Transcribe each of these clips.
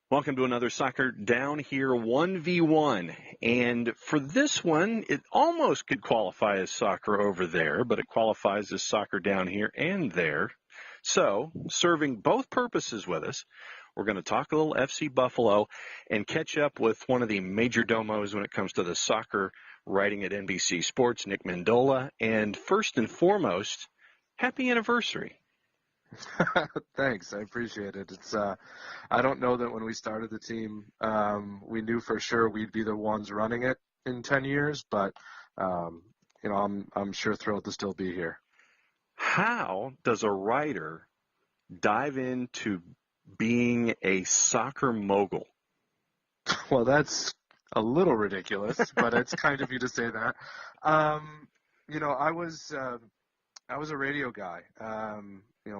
Welcome to another Soccer Down Here 1v1. And for this one, it almost could qualify as soccer over there, but it qualifies as soccer down here and there. So, serving both purposes with us, we're going to talk a little FC Buffalo and catch up with one of the major domos when it comes to the soccer writing at NBC Sports, Nick Mendola. And first and foremost, happy anniversary. Thanks. I appreciate it. I don't know that when we started the team, we knew for sure we'd be the ones running it in 10 years, but, I'm sure thrilled to still be here. How does a writer dive into being a soccer mogul? Well, that's a little ridiculous, but it's kind of you to say that. I was a radio guy,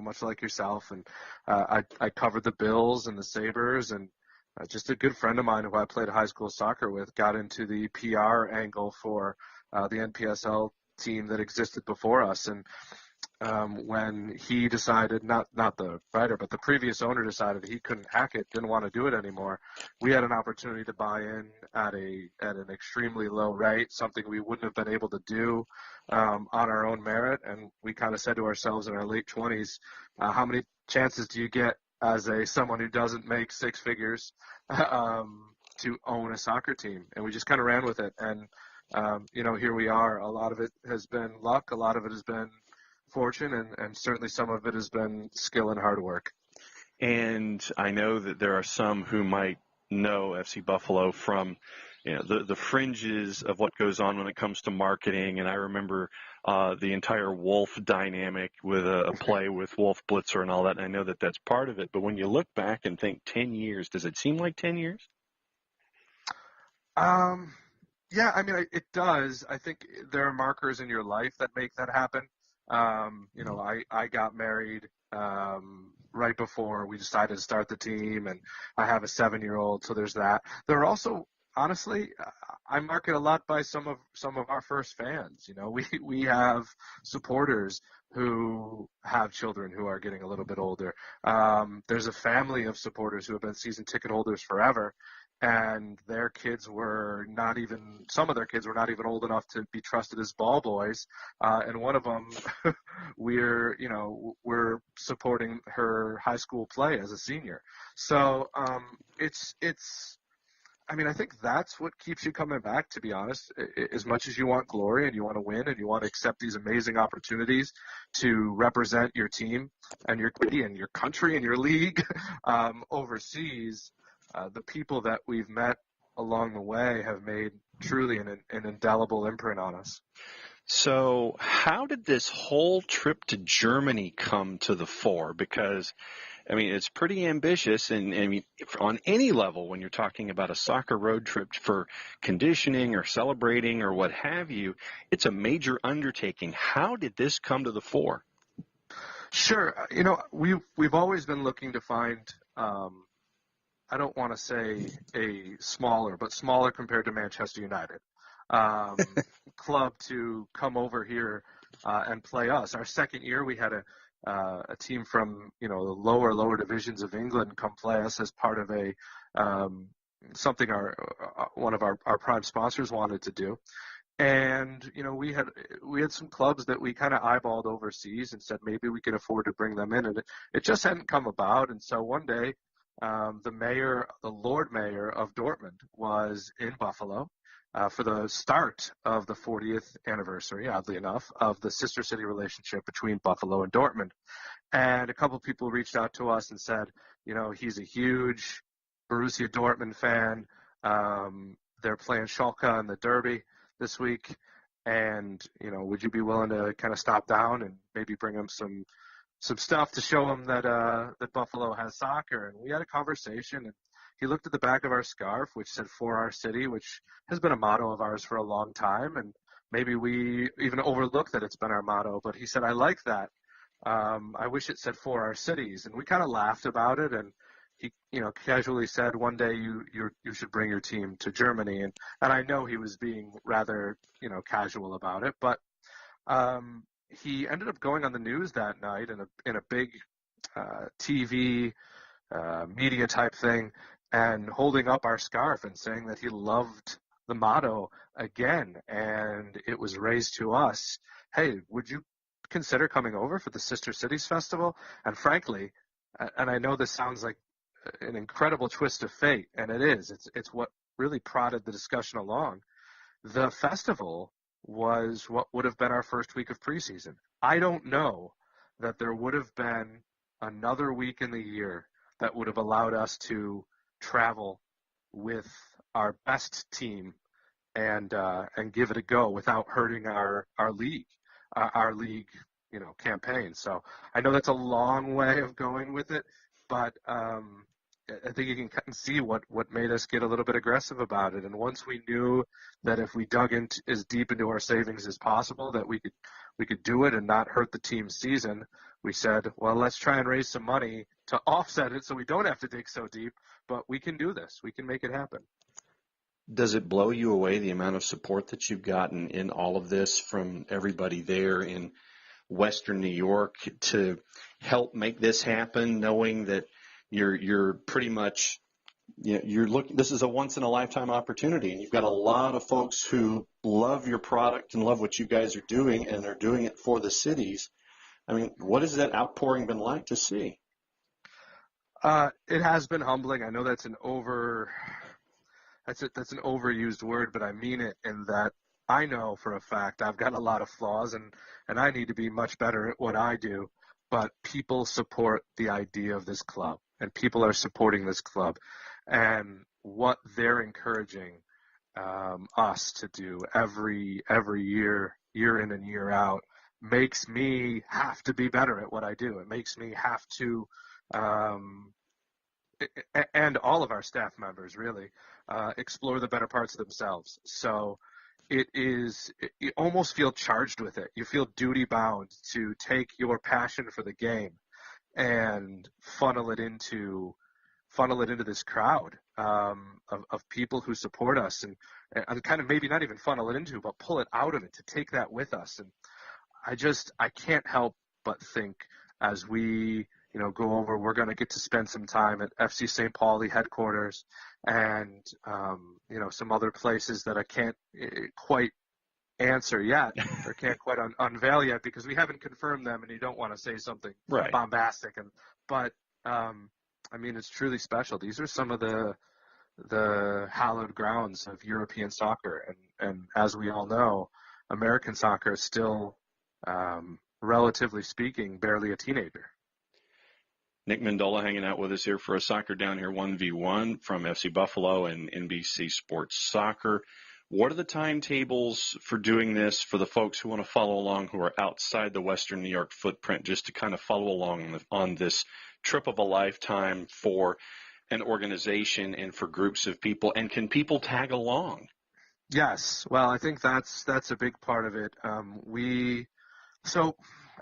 much like yourself, and I covered the Bills and the Sabres, and just a good friend of mine who I played high school soccer with got into the PR angle for the NPSL team that existed before us, and when he decided, not the writer, but the previous owner decided he couldn't hack it, didn't want to do it anymore, we had an opportunity to buy in at an extremely low rate, something we wouldn't have been able to do on our own merit. And we kind of said to ourselves in our late 20s, how many chances do you get as someone who doesn't make six figures to own a soccer team? And we just kind of ran with it. And, here we are. A lot of it has been luck. A lot of it has been fortune, and certainly some of it has been skill and hard work. And I know that there are some who might know FC Buffalo from the fringes of what goes on when it comes to marketing. And I remember the entire Wolf dynamic with a play with Wolf Blitzer and all that. And I know that that's part of it. But when you look back and think 10 years, does it seem like 10 years? Yeah, I mean, it does. I think there are markers in your life that make that happen. I got married right before we decided to start the team, and I have a 7-year-old, so there's that. There are also, honestly, I mark it a lot by some of our first fans. We have supporters who have children who are getting a little bit older. There's a family of supporters who have been season ticket holders forever, and some of their kids were not even old enough to be trusted as ball boys. And one of them, we're supporting her high school play as a senior. So, I think that's what keeps you coming back, to be honest. As much as you want glory and you want to win and you want to accept these amazing opportunities to represent your team and your country and your league overseas, the people that we've met along the way have made truly an indelible imprint on us. So how did this whole trip to Germany come to the fore? Because, it's pretty ambitious, and on any level, when you're talking about a soccer road trip for conditioning or celebrating or what have you, it's a major undertaking. How did this come to the fore? Sure. We've always been looking to find, I don't want to say smaller compared to Manchester United, club to come over here and play us. Our second year, we had a team from the lower divisions of England come play us as part of something one of our prime sponsors wanted to do. And we had some clubs that we kind of eyeballed overseas and said maybe we could afford to bring them in, and it just hadn't come about. And so one day, the Lord Mayor of Dortmund was in Buffalo for the start of the 40th anniversary, oddly enough, of the sister city relationship between Buffalo and Dortmund. And a couple of people reached out to us and said, he's a huge Borussia Dortmund fan. They're playing Schalke in the Derby this week. And, would you be willing to kind of stop down and maybe bring him some stuff to show him that Buffalo has soccer? And we had a conversation, and he looked at the back of our scarf, which said "For Our City," which has been a motto of ours for a long time, and maybe we even overlooked that it's been our motto. But he said, "I like that. I wish it said "For Our Cities." And we kind of laughed about it, and he, casually said, "One day you should bring your team to Germany." And I know he was being rather, casual about it, but he ended up going on the news that night in a big TV media type thing, and holding up our scarf and saying that he loved the motto again. And it was raised to us, hey, would you consider coming over for the Sister Cities Festival? And frankly, and I know this sounds like an incredible twist of fate, and it is. It's what really prodded the discussion along. The festival was what would have been our first week of preseason. I don't know that there would have been another week in the year that would have allowed us to travel with our best team and give it a go without hurting our league campaign. So I know that's a long way of going with it, but I think you can see what made us get a little bit aggressive about it. And once we knew that if we dug in as deep into our savings as possible, that we could do it and not hurt the team's season, we said, well, let's try and raise some money to offset it so we don't have to dig so deep. But we can do this. We can make it happen. Does it blow you away the amount of support that you've gotten in all of this from everybody there in Western New York to help make this happen, knowing that you're pretty much, you're looking, this is a once in a lifetime opportunity, and you've got a lot of folks who love your product and love what you guys are doing and are doing it for the cities. I mean, what has that outpouring been like to see? It has been humbling. I know that's an overused word, but I mean it in that I know for a fact I've got a lot of flaws and I need to be much better at what I do. But people support the idea of this club, and people are supporting this club, and what they're encouraging us to do every year in and year out, makes me have to be better at what I do. It makes me have to, and all of our staff members really, explore the better parts of themselves. So you almost feel charged with it. You feel duty bound to take your passion for the game and funnel it into this crowd of people who support us, and kind of maybe not even funnel it into, but pull it out of it, to take that with us. And I can't help but think, as we go over, we're going to get to spend some time at FC St. Pauli headquarters and some other places that I can't quite answer yet, or can't quite unveil yet, because we haven't confirmed them, and you don't want to say something Right. bombastic. But I mean, it's truly special. These are some of the hallowed grounds of European soccer, and as we all know, American soccer is still, relatively speaking, barely a teenager. Nick Mendola hanging out with us here for a Soccer Down Here 1v1 from FC Buffalo and NBC Sports Soccer. What are the timetables for doing this for the folks who want to follow along, who are outside the Western New York footprint, just to kind of follow along on this trip of a lifetime for an organization and for groups of people? And can people tag along? Yes. Well, I think that's a big part of it. So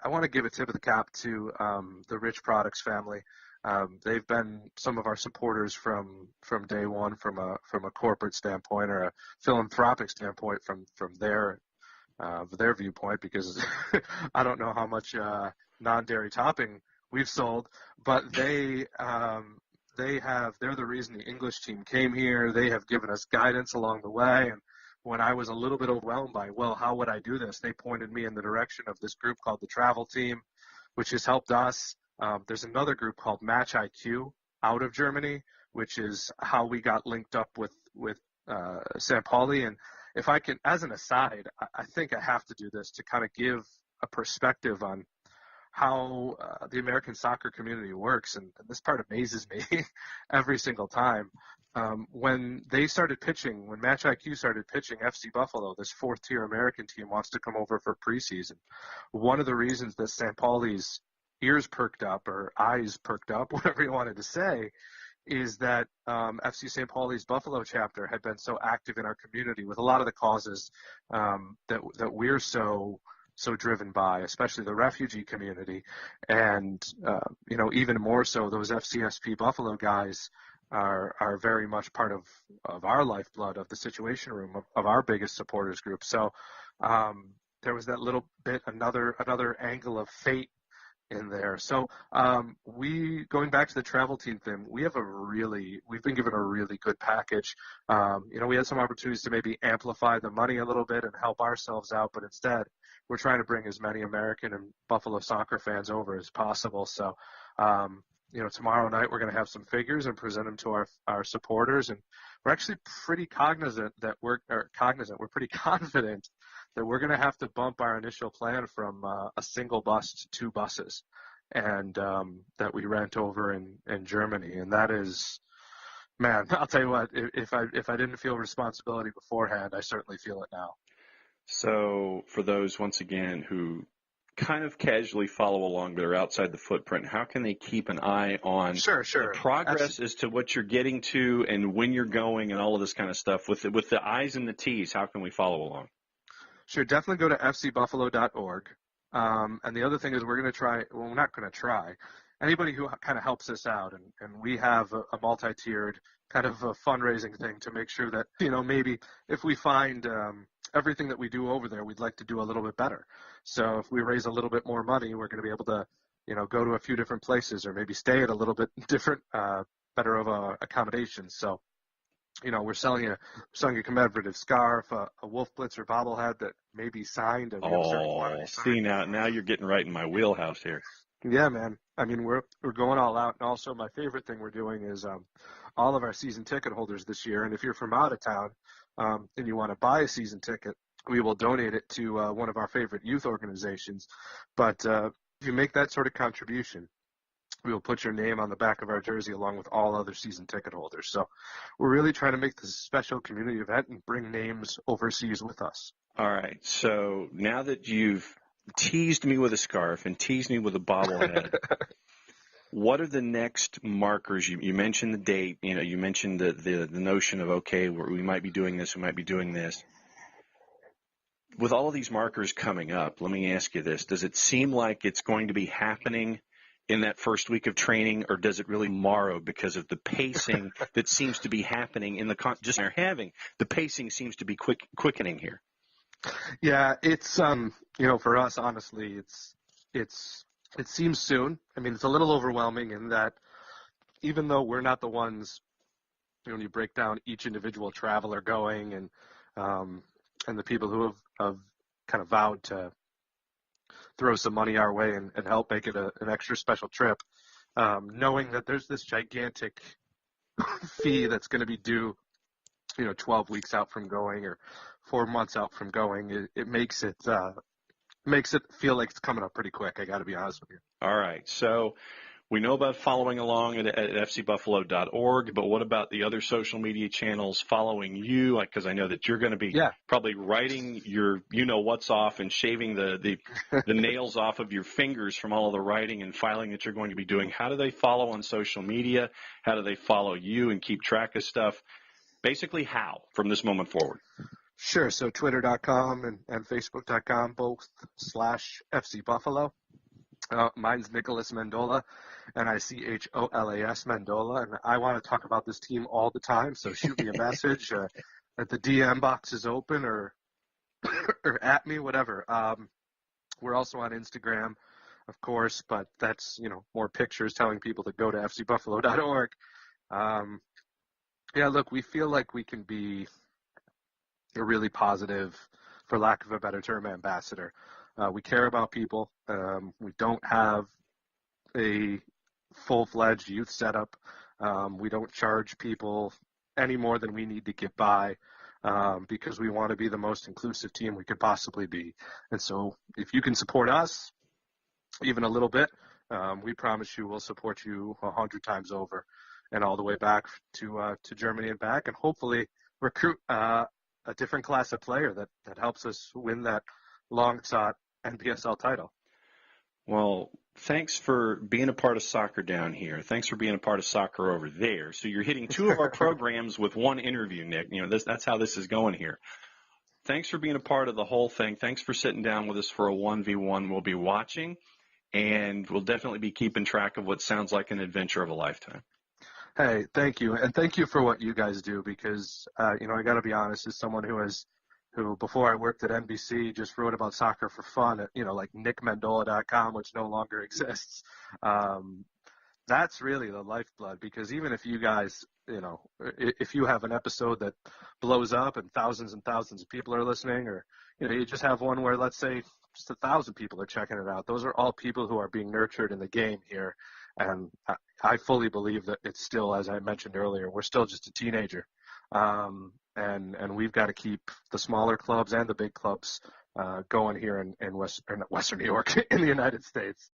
I want to give a tip of the cap to the Rich Products family. They've been some of our supporters from day one, from a corporate standpoint or a philanthropic standpoint, from their viewpoint, because I don't know how much non-dairy topping we've sold, but they're the reason the English team came here. They have given us guidance along the way, and when I was a little bit overwhelmed by, well, how would I do this, they pointed me in the direction of this group called the Travel Team, which has helped us. There's another group called Match IQ out of Germany, which is how we got linked up with St. Pauli. And if I can, as an aside, I think I have to do this to kind of give a perspective on how the American soccer community works. And this part amazes me every single time. When Match IQ started pitching FC Buffalo, this fourth-tier American team wants to come over for preseason, one of the reasons that St. Pauli's ears perked up, or eyes perked up, whatever you wanted to say, is that FC St. Pauli's Buffalo chapter had been so active in our community with a lot of the causes that we're so driven by, especially the refugee community. And, even more so, those FCSP Buffalo guys are very much part of our lifeblood, of the Situation Room, of our biggest supporters group. So there was that little bit, another angle of fate in there. So going back to the travel team thing, we've been given a really good package. We had some opportunities to maybe amplify the money a little bit and help ourselves out, but instead we're trying to bring as many American and Buffalo soccer fans over as possible. So, tomorrow night we're going to have some figures and present them to our supporters, and we're actually pretty we're pretty confident that we're going to have to bump our initial plan from a single bus to 2 buses, and that we rent over in Germany. And that is, man, I'll tell you what, if I didn't feel responsibility beforehand, I certainly feel it now. So for those, once again, who kind of casually follow along but are outside the footprint, how can they keep an eye on the progress as to what you're getting to and when you're going and all of this kind of stuff with the I's and the T's? How can we follow along? Sure, definitely go to fcbuffalo.org. And the other thing is we're not going to try. Anybody who kind of helps us out, and we have a multi-tiered kind of a fundraising thing to make sure that, maybe if we find everything that we do over there, we'd like to do a little bit better. So if we raise a little bit more money, we're going to be able to, go to a few different places or maybe stay at a little bit different, better of a accommodation. So, we're selling a commemorative scarf, a Wolf Blitzer bobblehead that may be signed. See, now you're getting right in my wheelhouse here. Yeah, man. I mean, we're going all out. And also, my favorite thing we're doing is all of our season ticket holders this year. And if you're from out of town and you want to buy a season ticket, we will donate it to one of our favorite youth organizations. But if you make that sort of contribution, we will put your name on the back of our jersey along with all other season ticket holders. So we're really trying to make this a special community event and bring names overseas with us. All right. So now that you've teased me with a scarf and teased me with a bobblehead, what are the next markers? You mentioned the date. You mentioned the notion of, okay, we might be doing this, we might be doing this. With all of these markers coming up, let me ask you this. Does it seem like it's going to be happening in that first week of training, or does it really tomorrow because of the pacing that seems to be happening in the pacing seems to be quickening here? Yeah, it's for us, honestly, it seems soon. I mean, it's a little overwhelming in that even though we're not the ones, when you break down each individual traveler going and the people who have kind of vowed to throw some money our way and help make it an extra special trip, knowing that there's this gigantic fee that's going to be due, 12 weeks out from going or 4 months out from going, it makes it feel like it's coming up pretty quick. I got to be honest with you. All right. So we know about following along at fcbuffalo.org, but what about the other social media channels following you? Because I know that you're going to be probably writing your what's off and shaving the nails off of your fingers from all of the writing and filing that you're going to be doing. How do they follow on social media? How do they follow you and keep track of stuff? Basically, how from this moment forward? Sure. So twitter.com and facebook.com, both /FCBuffalo. Mine's Nicholas Mendola, Nicholas Mendola, and I want to talk about this team all the time, so shoot me a message. At the DM box is open or at me, whatever. We're also on Instagram, of course, but that's, more pictures telling people to go to fcbuffalo.org. Look, we feel like we can be a really positive, for lack of a better term, ambassador. We care about people. We don't have a full-fledged youth setup. We don't charge people any more than we need to get by because we want to be the most inclusive team we could possibly be. And so if you can support us even a little bit, we promise you we'll support you 100 times over and all the way back to Germany and back, and hopefully recruit a different class of player that helps us win that long-sought NPSL title. Well, thanks for being a part of soccer down here. Thanks for being a part of soccer over there. So you're hitting 2 of our programs with 1 interview, Nick. That's how this is going here. Thanks for being a part of the whole thing. Thanks for sitting down with us for a 1v1. We'll be watching, and we'll definitely be keeping track of what sounds like an adventure of a lifetime. Hey, thank you. And thank you for what you guys do because, I got to be honest, as someone who has who before I worked at NBC just wrote about soccer for fun at, like nickmendola.com, which no longer exists. That's really the lifeblood, because even if you guys, if you have an episode that blows up and thousands of people are listening, or, you just have one where, let's say, just 1,000 people are checking it out. Those are all people who are being nurtured in the game here. And I fully believe that it's still, as I mentioned earlier, we're still just a teenager. And we've got to keep the smaller clubs and the big clubs going here in Western New York in the United States.